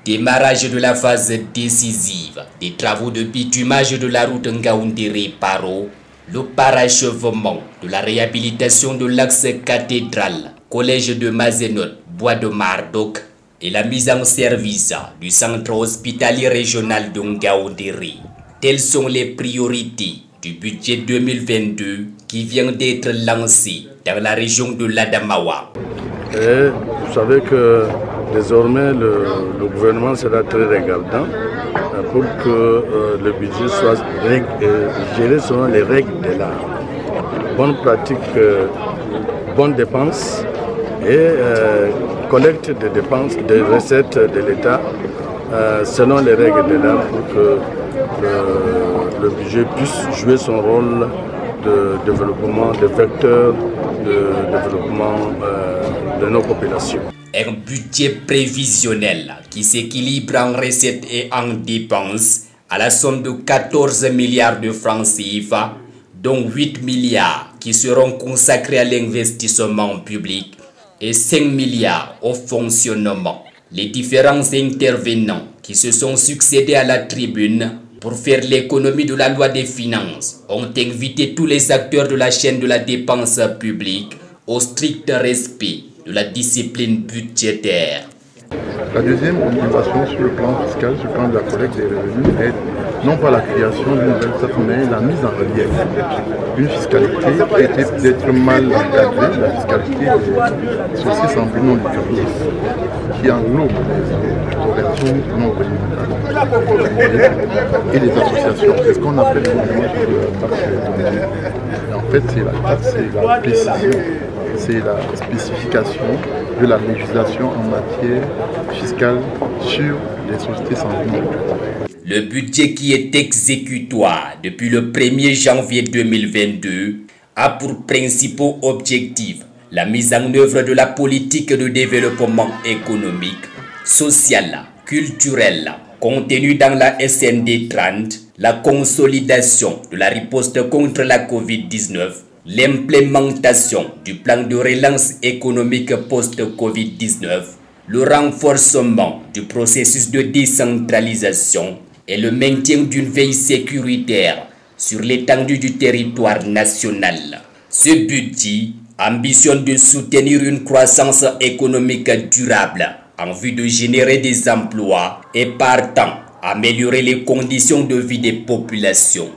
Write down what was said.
Démarrage de la phase décisive des travaux de bitumage de la route Ngaoundéré-Paro, le parachèvement de la réhabilitation de l'axe cathédrale, collège de Mazenote, Bois de Mardok et la mise en service du centre hospitalier régional de Ngaoundéré. Telles sont les priorités du budget 2022 qui vient d'être lancé dans la région de l'Adamawa. Et vous savez que désormais le gouvernement sera très regardant pour que le budget soit géré selon les règles de l'art. Bonne pratique, bonne dépense et collecte de dépenses, des recettes de l'État selon les règles de l'art pour que le budget puisse jouer son rôle de développement, de vecteur de développement de nos populations. Un budget prévisionnel qui s'équilibre en recettes et en dépenses à la somme de 14 milliards de francs CFA, dont 8 milliards qui seront consacrés à l'investissement public et 5 milliards au fonctionnement. Les différents intervenants qui se sont succédés à la tribune pour faire l'économie de la loi des finances ont invité tous les acteurs de la chaîne de la dépense publique au strict respect de la discipline budgétaire. La deuxième innovation sur le plan fiscal, sur le plan de la collecte des revenus, est non pas la création d'une nouvelle taxe, mais la mise en relief d'une fiscalité qui a été peut-être mal encadrée, la fiscalité des sociétés sans but non lucratif, qui englobe les organisations non gouvernementales et les associations. C'est ce qu'on appelle la taxe. En fait, c'est la taxe, c'est la précision. C'est la spécification de la législation en matière fiscale sur les sociétés sans but lucratif. Le budget qui est exécutoire depuis le 1er janvier 2022 a pour principaux objectifs la mise en œuvre de la politique de développement économique, social, culturel, contenue dans la SND 30, la consolidation de la riposte contre la COVID-19, l'implémentation du plan de relance économique post-COVID-19, le renforcement du processus de décentralisation et le maintien d'une veille sécuritaire sur l'étendue du territoire national. Ce budget ambitionne de soutenir une croissance économique durable en vue de générer des emplois et partant améliorer les conditions de vie des populations.